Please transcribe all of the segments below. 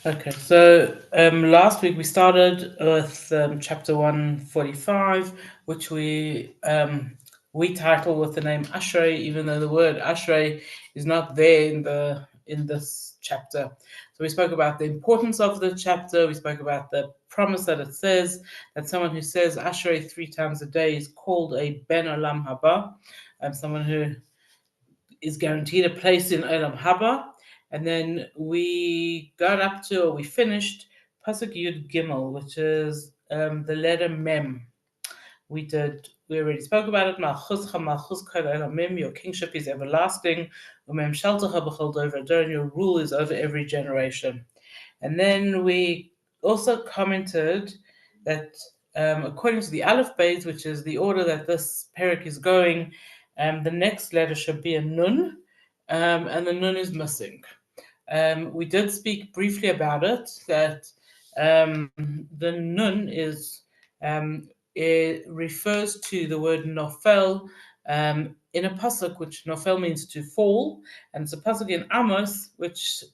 Okay, so last week we started with chapter 145, which we title with the name Ashrei, even though the word Ashrei is not there in this chapter. So we spoke about the importance of the chapter. We spoke about the promise that it says that someone who says Ashrei 3 times a day is called a Ben Olam Haba, someone who is guaranteed a place in Olam Haba. And then we got up to, or we finished, Pasuk Yud Gimel, which is the letter Mem. We already spoke about it. Malchuscha, Malchus Kol Olamim, your kingship is everlasting. Umem Shaltacha B'chol Dover Dor, and your rule is over every generation. And then we also commented that according to the Aleph Beis, which is the order that this parak is going, the next letter should be a Nun, and the Nun is missing. We did speak briefly about it, that the Nun it refers to the word Nofel in a pasuk, which Nofel means to fall, and it's a pasuk in Amos, which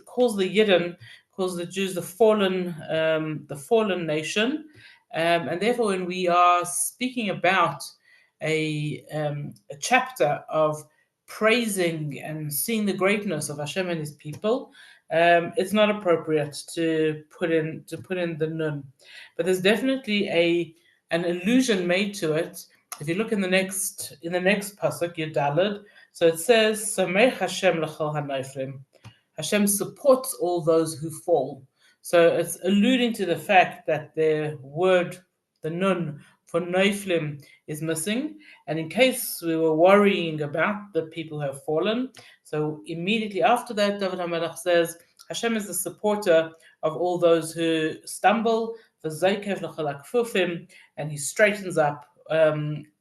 calls the Yidden, calls the Jews the fallen nation, and therefore, when we are speaking about a chapter of praising and seeing the greatness of Hashem and His people, it's not appropriate to put in the nun. But there's definitely an allusion made to it. If you look in the next pasuk, Yudalad, so it says, "Samech Hashem l'chol hanaiflim." Hashem supports all those who fall. So it's alluding to the fact that the word, the nun for Neiflim, is missing. And in case we were worrying about the people who have fallen, so immediately after that, David HaMelech says, Hashem is the supporter of all those who stumble, and He straightens up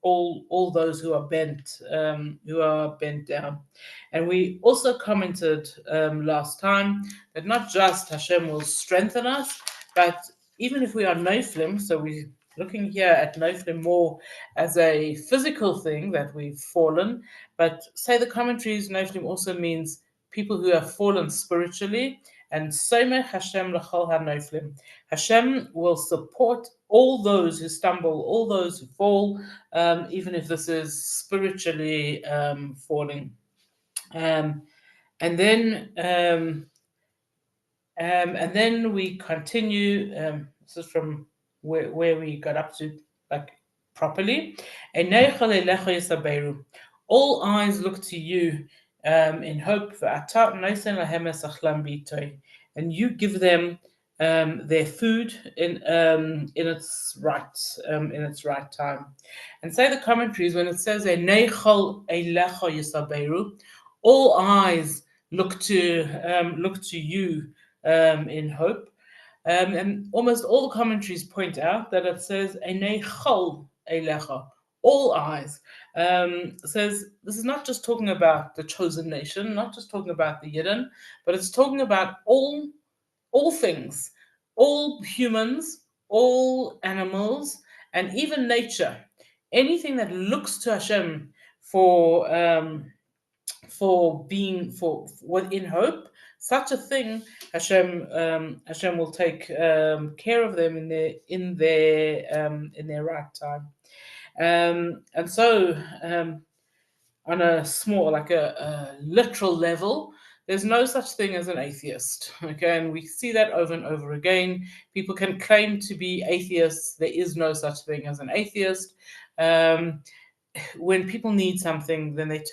all those who are bent down. And we also commented last time that not just Hashem will strengthen us, but even if we are Neiflim, so we looking here at Noflim more as a physical thing that we've fallen, but say the commentaries, Noflim also means people who have fallen spiritually, and Somech Hashem l'chol ha-Noflim. Hashem will support all those who stumble, all those who fall, even if this is spiritually falling. And then we continue. This is from where we got up to, like, properly. All eyes look to you in hope for and you give them their food in its right time. And say the commentaries, when it says all eyes look to you in hope. And almost all the commentaries point out that it says Einei chol eilecha, all eyes. Says this is not just talking about the chosen nation, not just talking about the Yidden, but it's talking about all things, all humans, all animals, and even nature. Anything that looks to Hashem for in hope, such a thing, Hashem will take care of them in their right time. And so, on a small, like a literal level, there's no such thing as an atheist. Okay, and we see that over and over again. People can claim to be atheists. There is no such thing as an atheist. When people need something, then they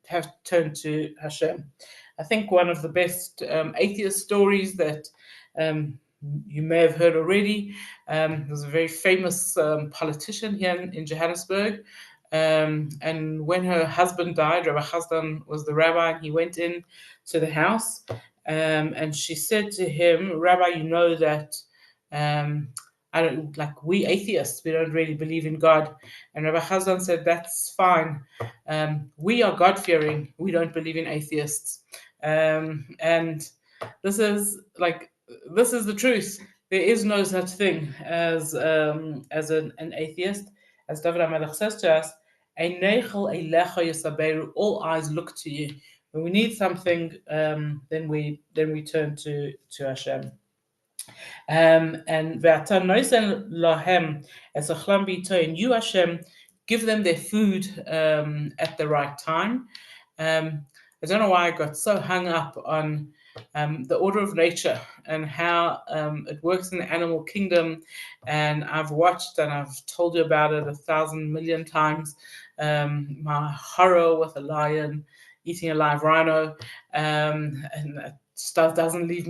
have turned to Hashem. I think one of the best atheist stories that you may have heard already. There's a very famous politician here in Johannesburg. And when her husband died, Rabbi Chazdan was the rabbi, and he went in to the house, and she said to him, Rabbi, you know that I don't, like, we atheists, we don't really believe in God. And Rabbi Chazdan said, that's fine. We are God-fearing. We don't believe in atheists. And this is the truth. There is no such thing as an atheist. As David HaMelech says to us, all eyes look to you. When we need something, then we turn to Hashem. And Ve'ata noisen lahem as a bito, and you Hashem give them their food at the right time. I don't know why I got so hung up on the order of nature and how it works in the animal kingdom. And I've watched and I've told you about it 1,000 million times. My horror with a lion eating a live rhino, and that stuff doesn't leave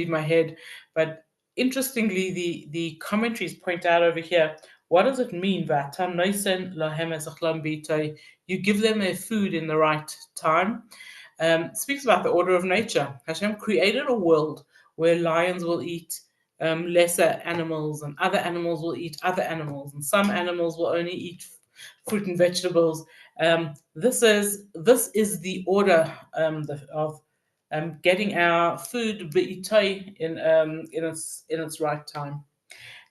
my head. But interestingly, the commentaries point out over here, what does it mean that you give them their food in the right time? Speaks about the order of nature. Hashem created a world where lions will eat lesser animals, and other animals will eat other animals, and some animals will only eat fruit and vegetables. This is the order of getting our food in its right time.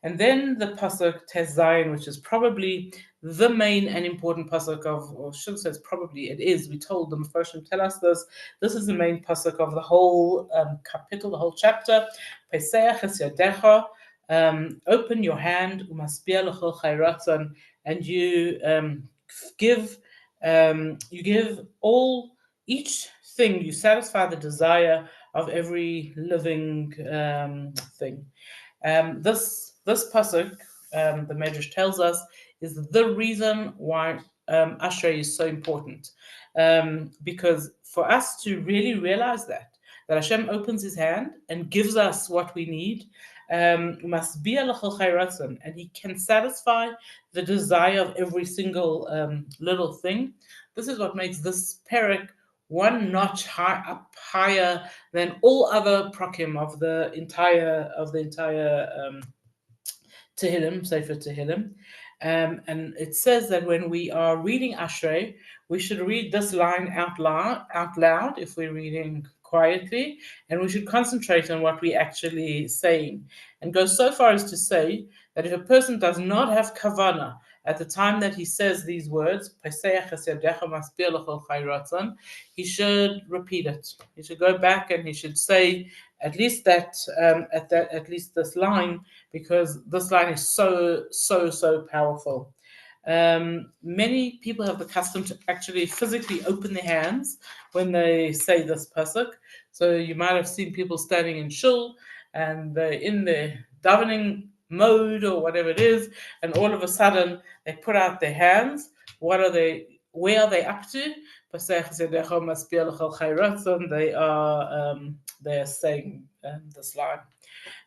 And then the pasuk Tes Zayin, which is probably the main and important pasuk of, or should say, it's probably, it is. We told the Mephoshim tell us this. This is the main pasuk of the whole kapitel, the whole chapter. Peseach es yadecha, open your hand, umaspia l'chol chayratzon, and give, you give all, each thing, you satisfy the desire of every living thing. This pasuk, the Medrash tells us, is the reason why Ashrei is so important, because for us to really realize that Hashem opens His hand and gives us what we need, must be a l'chol chayratzon, and He can satisfy the desire of every single little thing. This is what makes this parak one notch higher than all other prakim of the entire Tehilim, Sefer Tehilim. And it says that when we are reading Ashrei, we should read this line out loud if we're reading quietly, and we should concentrate on what we're actually saying, and go so far as to say that if a person does not have kavana at the time that he says these words, he should repeat it. He should go back and he should say at least at least this line, because this line is so powerful. Many people have the custom to actually physically open their hands when they say this pasuk. So you might have seen people standing in shul and they're in their davening mode or whatever it is, and all of a sudden they put out their hands. What are they? Where are they up to? They are saying this line.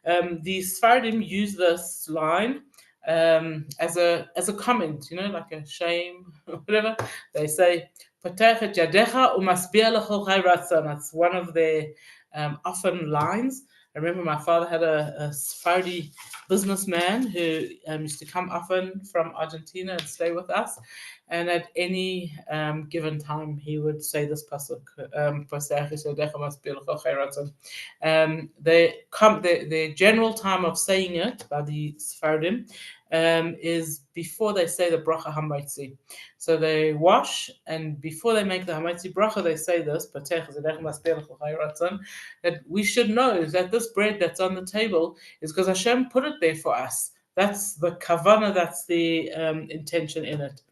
The Sfardim use this line as a comment, like a shame or whatever. They say, "Potech yadecha umaspia l'chol chayratzon." That's one of their often lines. I remember my father had a Sephardi businessman who used to come often from Argentina and stay with us. And at any given time, he would say this pasuk. The general time of saying it by the Sephardim is before they say the bracha hamaitzi. So they wash, and before they make the hamaitzi bracha, they say this: that we should know that this bread that's on the table is because Hashem put it there for us. That's the kavana, that's the intention in it.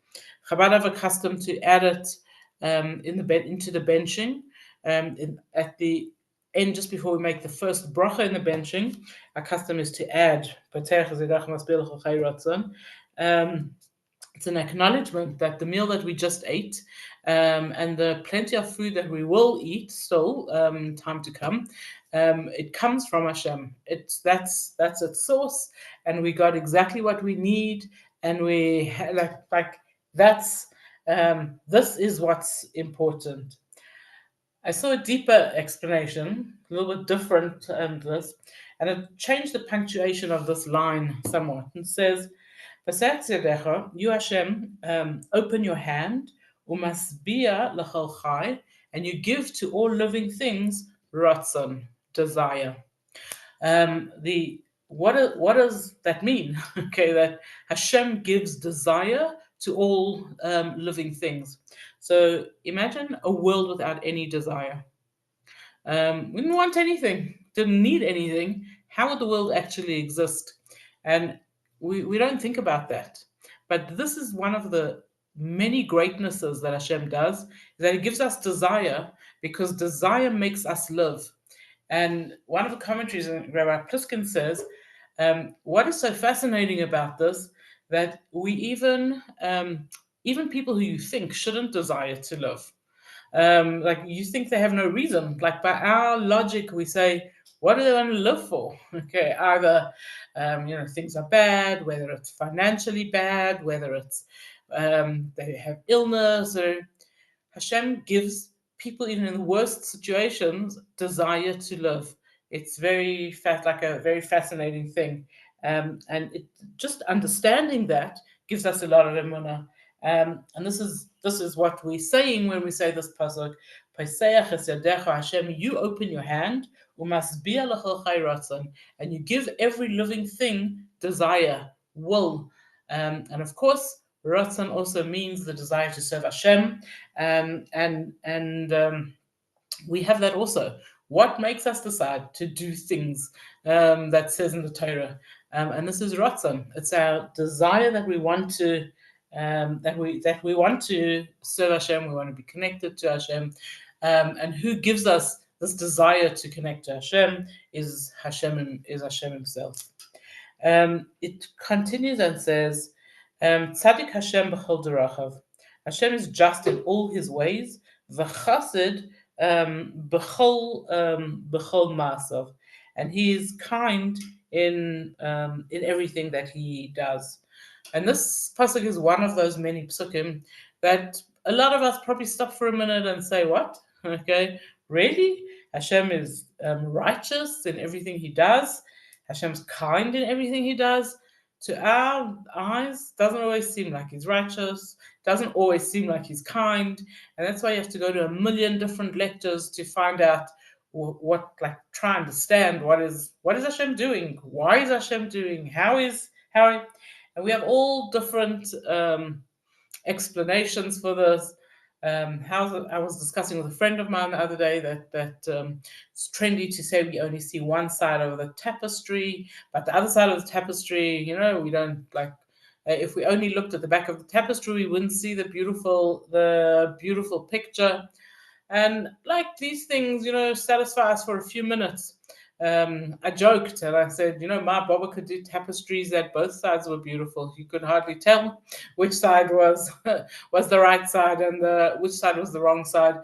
Chabad have a custom to add it into the benching at the end, just before we make the first bracha in the benching. Our custom is to add it's an acknowledgement that the meal that we just ate and the plenty of food that we will eat still in time to come, it comes from Hashem. That's its source, and we got exactly what we need, and we like that's this is what's important. I saw a deeper explanation, a little bit different than this, and it changed the punctuation of this line somewhat. It says, you Hashem, open your hand, umasbia l'chol chai, and you give to all living things ratzon, desire. What does that mean? Okay, that Hashem gives desire to all living things. So imagine a world without any desire. We didn't want anything, didn't need anything, how would the world actually exist? And we don't think about that. But this is one of the many greatnesses that Hashem does, is that He gives us desire, because desire makes us live. And one of the commentaries, Rabbi Pliskin says, what is so fascinating about this, that we even people who you think shouldn't desire to live, like you think they have no reason. Like by our logic, we say, what do they want to live for? Okay, either things are bad, whether it's financially bad, whether it's they have illness, or Hashem gives people, even in the worst situations, desire to live. It's like a very fascinating thing, and it just understanding that gives us a lot of emunah. And this is what we're saying when we say this pasuk. Paiseach es yadecha, Hashem, you open your hand, umasbia l'chol chai ratzon, and you give every living thing desire, will, and of course, ratzon also means the desire to serve Hashem, and we have that also. What makes us decide to do things that says in the Torah? And this is ratzon. It's our desire that we want to that we want to serve Hashem. We want to be connected to Hashem, and who gives us this desire to connect to Hashem is Hashem Himself. It continues and says, Tzadik Hashem b'chol derachav. Hashem is just in all His ways. V'chassid b'chol ma'asav, and He is kind in everything that He does. And this pasuk is one of those many psukim that a lot of us probably stop for a minute and say, "What? Okay, really? Hashem is righteous in everything He does. Hashem's kind in everything He does." To our eyes, doesn't always seem like He's righteous. Doesn't always seem like He's kind, and that's why you have to go to a million different lectures to find out what, like, try and understand what is Hashem doing? Why is Hashem doing? How? And we have all different explanations for this. I was discussing with a friend of mine the other day that it's trendy to say we only see one side of the tapestry, but the other side of the tapestry, we don't like. If we only looked at the back of the tapestry, we wouldn't see the beautiful picture. And like these things, satisfy us for a few minutes. I joked and I said, my Baba could do tapestries that both sides were beautiful. You could hardly tell which side was was the right side and which side was the wrong side.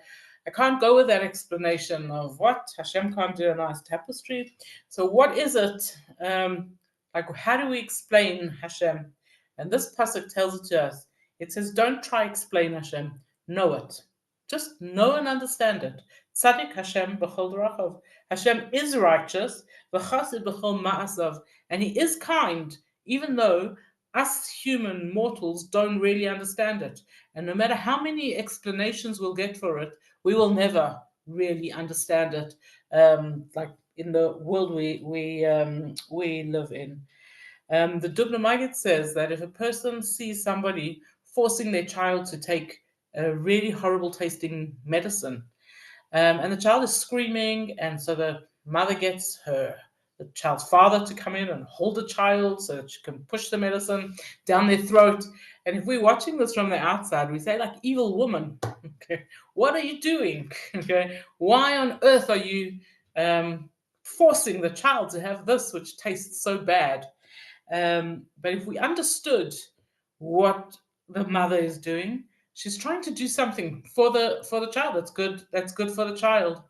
I can't go with that explanation of what Hashem can't do a nice tapestry. So what is it? Like, how do we explain Hashem? And this pasuk tells it to us. It says, don't try explain Hashem. Know it. Just know and understand it. Tzadik Hashem b'chol derachav. Hashem is righteous, v'chassid b'chol ma'asav, and He is kind, even though us human mortals don't really understand it. And no matter how many explanations we'll get for it, we will never really understand it. Like in the world we live in. The Dubna Maggid says that if a person sees somebody forcing their child to take a really horrible tasting medicine, and the child is screaming, and so the mother gets the child's father to come in and hold the child so that she can push the medicine down their throat. And if we're watching this from the outside, we say, like, evil woman, okay, what are you doing? Okay, why on earth are you forcing the child to have this which tastes so bad? But if we understood what the mother is doing, she's trying to do something for the child that's good for the child.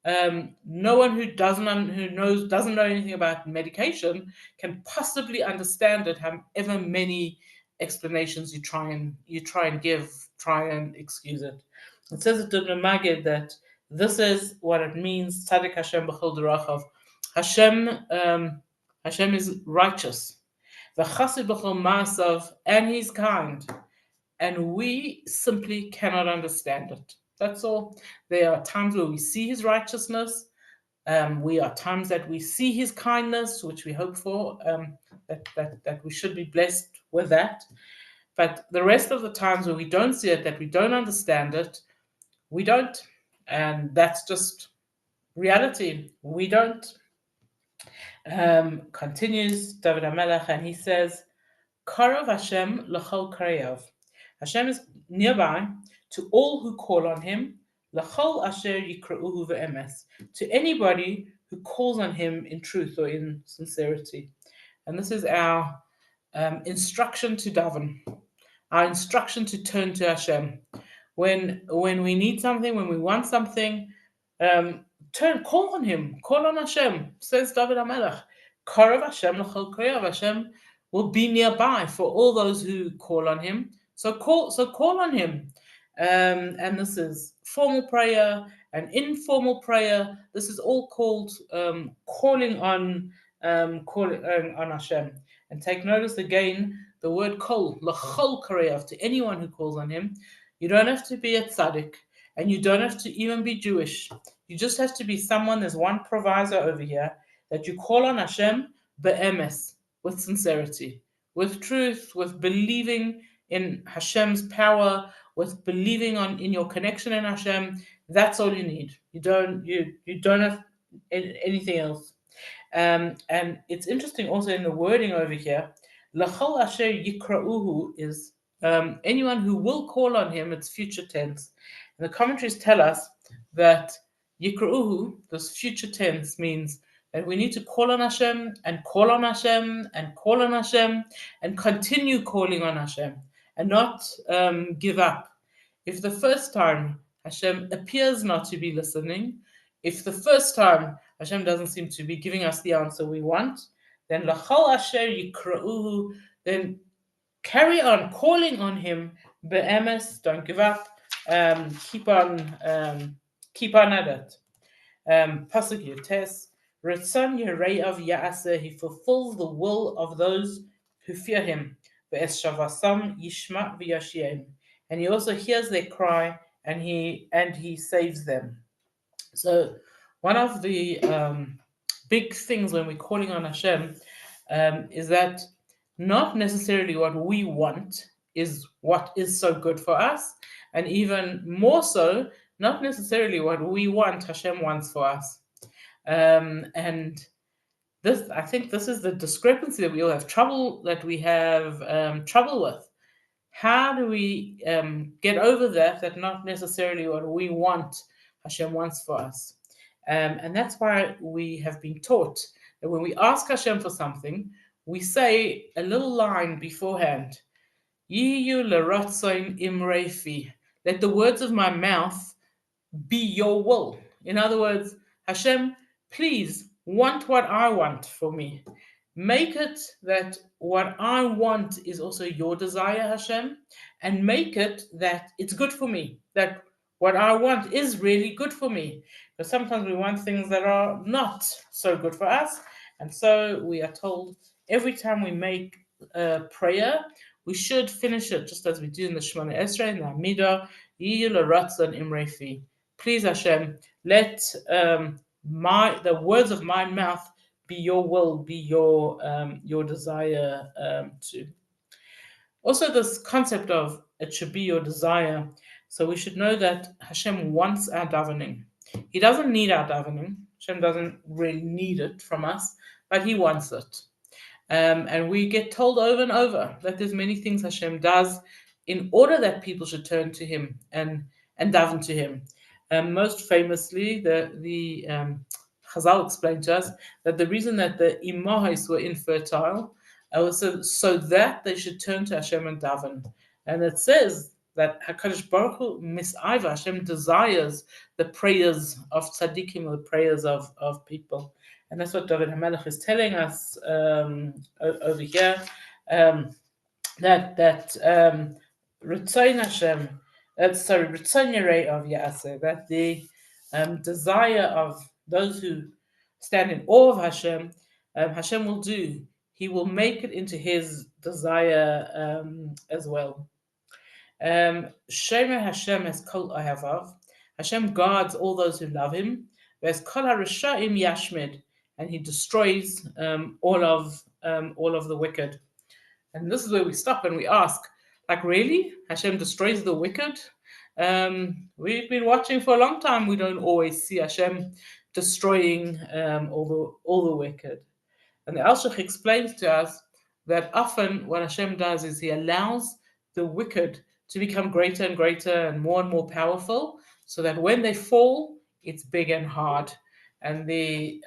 No one who doesn't know anything about medication can possibly understand it, however many explanations you try and excuse it. It says at Dubna Maggid that this is what it means, Tzadik Hashem b'chol derachav. Hashem is righteous. V'chassid b'chol ma'asav, and He's kind. And we simply cannot understand it. That's all. There are times where we see His righteousness. We are times that we see His kindness, which we hope for, that we should be blessed with that. But the rest of the times where we don't see it, that we don't understand it, we don't. And that's just reality. We don't. Continues David HaMelech, and he says, Karav Hashem l'chol kareyav. Hashem is nearby to all who call on him, l'chol asher yikra'uhu ve'emes, to anybody who calls on him in truth or in sincerity. And this is our instruction to daven, our instruction to turn to Hashem. When we need something, when we want something, call on him, call on Hashem, says David HaMelech. Karav Hashem l'chol kareyav. Hashem will be nearby for all those who call on him. So call on him. And this is formal prayer and informal prayer. This is all called calling on Hashem. And take notice again, the word kol, l'chol kareyav, to anyone who calls on him. You don't have to be a tzaddik, and you don't have to even be Jewish. You just have to be someone. There's one proviso over here, that you call on Hashem be'emes, with sincerity, with truth, with believing in Hashem's power, with believing in your connection in Hashem. That's all you need. You don't have anything else. And it's interesting also in the wording over here, L'chol asher yikra'uhu is anyone who will call on him. It's future tense. And the commentaries tell us that yikra'uhu, this future tense, means that we need to call on Hashem and call on Hashem and call on Hashem and continue calling on Hashem and not give up. If the first time Hashem appears not to be listening, if the first time Hashem doesn't seem to be giving us the answer we want, then l'chol asher yikra'uhu, then carry on calling on him be'emes, don't give up, keep on at it. Pasuk Yotes, Ratzon Yerei of Yaaseh, he fulfills the will of those who fear him. Ve'es shavasam yishma v'yashiem, and he also hears their cry and he saves them. So one of the big things when we're calling on Hashem is that not necessarily what we want is what is so good for us, and even more so, not necessarily what we want Hashem wants for us. And this, I think, this is the discrepancy that we all have trouble with. How do we get over that not necessarily what we want Hashem wants for us? And that's why we have been taught that when we ask Hashem for something, we say a little line beforehand. Yiyu l'ratzain imrefi. Let the words of my mouth be your will. In other words, Hashem, please want what I want for me. Make it that what I want is also your desire, Hashem, and make it that it's good for me, that what I want is really good for me. Because sometimes we want things that are not so good for us, and so we are told every time we make a prayer, we should finish it just as we do in the Shemona Esrei, in the Amidah, Yiyu l'ratzon imrefi. Please, Hashem, let the words of my mouth be your will, be your desire too. Also, this concept of it should be your desire. So we should know that Hashem wants our davening. He doesn't need our davening. Hashem doesn't really need it from us, but he wants it. And we get told over and over that there's many things Hashem does in order that people should turn to him and daven to him. Most famously, the Chazal explained to us that the reason that the imahos were infertile was so that they should turn to Hashem and daven. And it says that HaKadosh Baruch Hu mis'aiva, Hashem desires the prayers of tzaddikim, the prayers of people. And that's what David HaMelech is telling us over here, that Ritzayin Hashem, Ritzayin Yerei of Yaaseh, that the desire of those who stand in awe of Hashem, Hashem will do. He will make it into his desire as well. Shomer Hashem es kol ohavav. Hashem guards all those who love him. Ves kol harashaim yashmid, and he destroys all of the wicked. And this is where we stop and we ask, like, really? Hashem destroys the wicked? We've been watching for a long time. We don't always see Hashem destroying all the wicked. And the Alshich explains to us that often what Hashem does is He allows the wicked to become greater and greater and more powerful, so that when they fall, it's big and hard. And the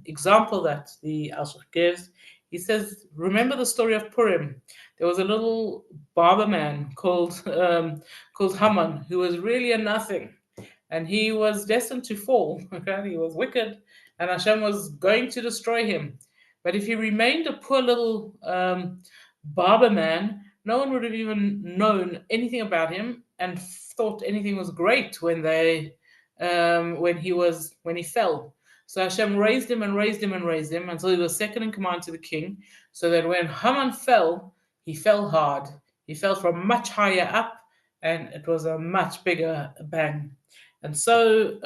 example that the Alshich gives, he says, remember the story of Purim. There was a little barber man called Haman, who was really a nothing, and he was destined to fall. Okay? He was wicked, and Hashem was going to destroy him. But if he remained a poor little barber man, no one would have even known anything about him and thought anything was great when he fell. So Hashem raised him and raised him and raised him until he was second in command to the king, so that when Haman fell, he fell hard. He fell from much higher up, and it was a much bigger bang. And so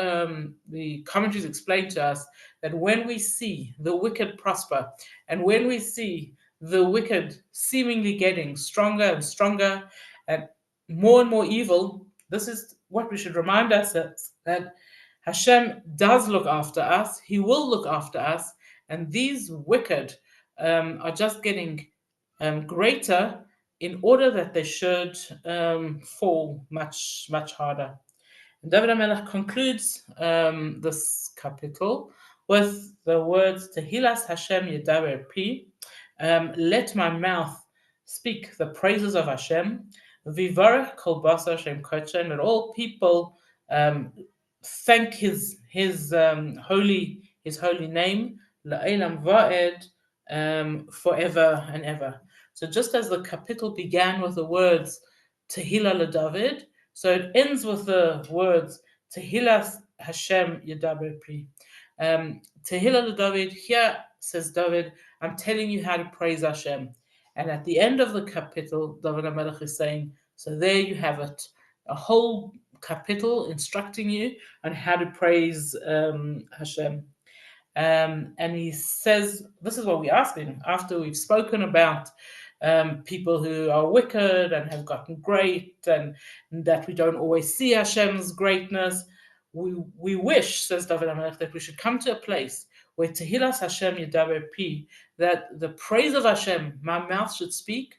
the commentaries explain to us that when we see the wicked prosper, and when we see the wicked seemingly getting stronger and stronger and more evil, this is what we should remind ourselves, that Hashem does look after us. He will look after us, and these wicked are just getting greater in order that they should fall much harder. David HaMelech concludes this capital with the words, Tehilas Hashem Yedaber Pi, let my mouth speak the praises of Hashem, Vivarech Kol Basar Hashem Kodesh, and that all people thank his holy name, La'elam Va'ed, forever and ever. So just as the capital began with the words Tehillah LeDavid, so it ends with the words Tehilas Hashem Yedaber Pri. Tehillah LeDavid, here says David, I'm telling you how to praise Hashem. And at the end of the capital, David HaMelech is saying, so there you have it, a whole capital instructing you on how to praise Hashem. And he says, this is what we're asking after we've spoken about people who are wicked and have gotten great, and that we don't always see Hashem's greatness. We wish, says David HaMelech, that we should come to a place where Tehilas Hashem Yedaber Pi, that the praise of Hashem, my mouth should speak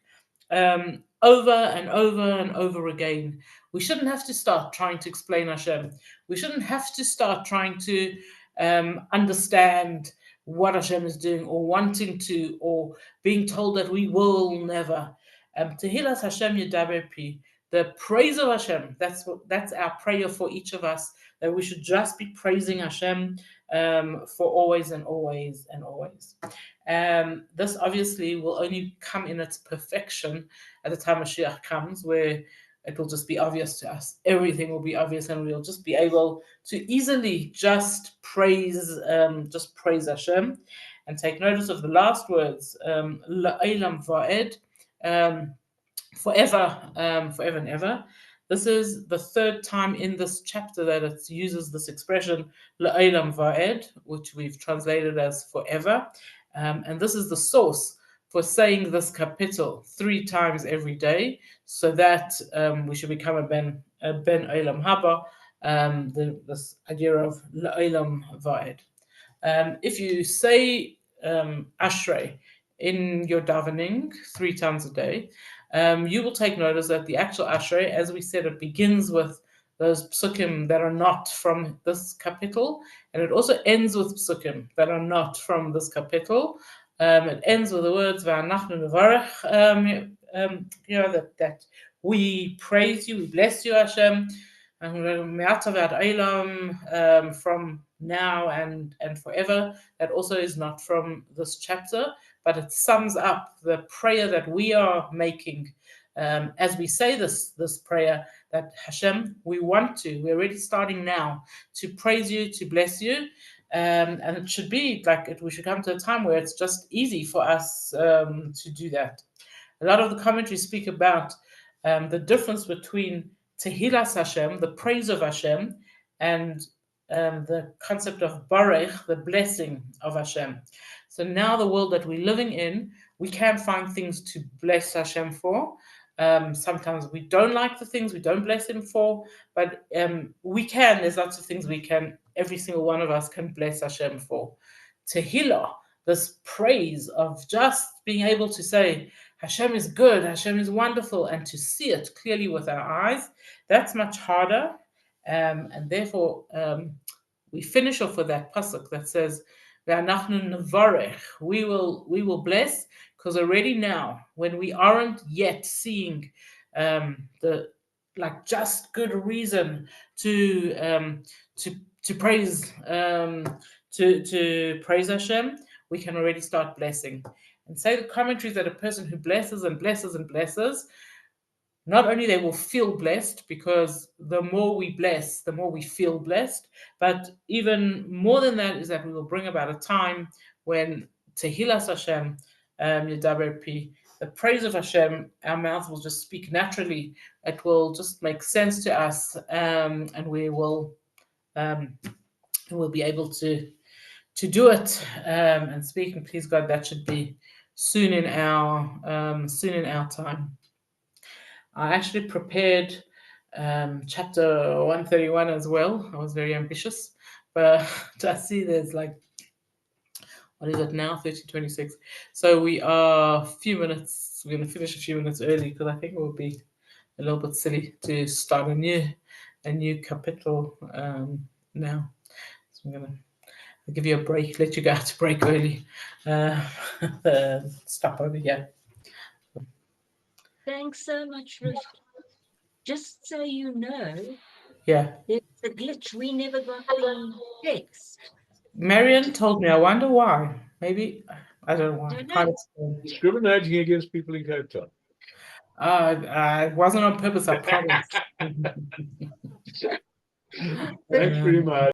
over and over and over again. We shouldn't have to start trying to explain Hashem. We shouldn't have to start trying to understand what Hashem is doing, or wanting to, or being told that we will never. Tehilas Hashem Yedaber Pi, the praise of Hashem. That's our prayer for each of us, that we should just be praising Hashem for always and always and always. This obviously will only come in its perfection at the time Mashiach comes, where it will just be obvious to us. Everything will be obvious, and we'll just be able to easily just praise Hashem. And take notice of the last words, La'elam Va'ed, forever and ever. This is the third time in this chapter that it uses this expression, La'elam Va'ed, which we've translated as forever. And this is the source for saying this capital 3 times every day, so that we should become a ben Olam Haba, this idea of La'olam Va'ed. If you say Ashrei in your davening 3 times a day, you will take notice that the actual Ashrei, as we said, it begins with those psukim that are not from this capital, and it also ends with psukim that are not from this capital. It ends with the words "V'anachnu nevarech," that we praise you, we bless you, Hashem, from now and forever. That also is not from this chapter, but it sums up the prayer that we are making as we say this prayer, that Hashem, we're already starting now to praise you, to bless you. And it should be like we should come to a time where it's just easy for us to do that. A lot of the commentaries speak about the difference between Tehilas Hashem, the praise of Hashem, and the concept of Barech, the blessing of Hashem. So now the world that we're living in, we can find things to bless Hashem for. Sometimes we don't like the things we don't bless him for, but there's lots of things every single one of us can bless Hashem for. tehillah, this praise of just being able to say, Hashem is good, Hashem is wonderful, and to see it clearly with our eyes, that's much harder. And therefore, we finish off with that pasuk that says, we will bless, because already now, when we aren't yet seeing the like just good reason to to praise to praise Hashem, we can already start blessing. And say the commentaries that a person who blesses and blesses and blesses, not only they will feel blessed, because the more we bless, the more we feel blessed, but even more than that is that we will bring about a time when Tehillas Hashem, Yedaber Pi, the praise of Hashem, our mouth will just speak naturally. It will just make sense to us, and we'll be able to do it and speak. And please God, that should be soon in our time. I actually prepared chapter 131 as well. I was very ambitious, but I see there's like, what is it now? 13:26. So we are a few minutes. We're going to finish a few minutes early, because I think it would be a little bit silly to start a new capital now. So I'm going to give you a break, let you go out to break early. Stop over here. Thanks so much, Ruth. Just so you know, Yeah. there's a glitch. We never got the text. Marion told me. I wonder why. Maybe I don't know why. Don't know. Can't explain. Discriminating against people in Cape Town. It wasn't on purpose. I promise. Thanks very much.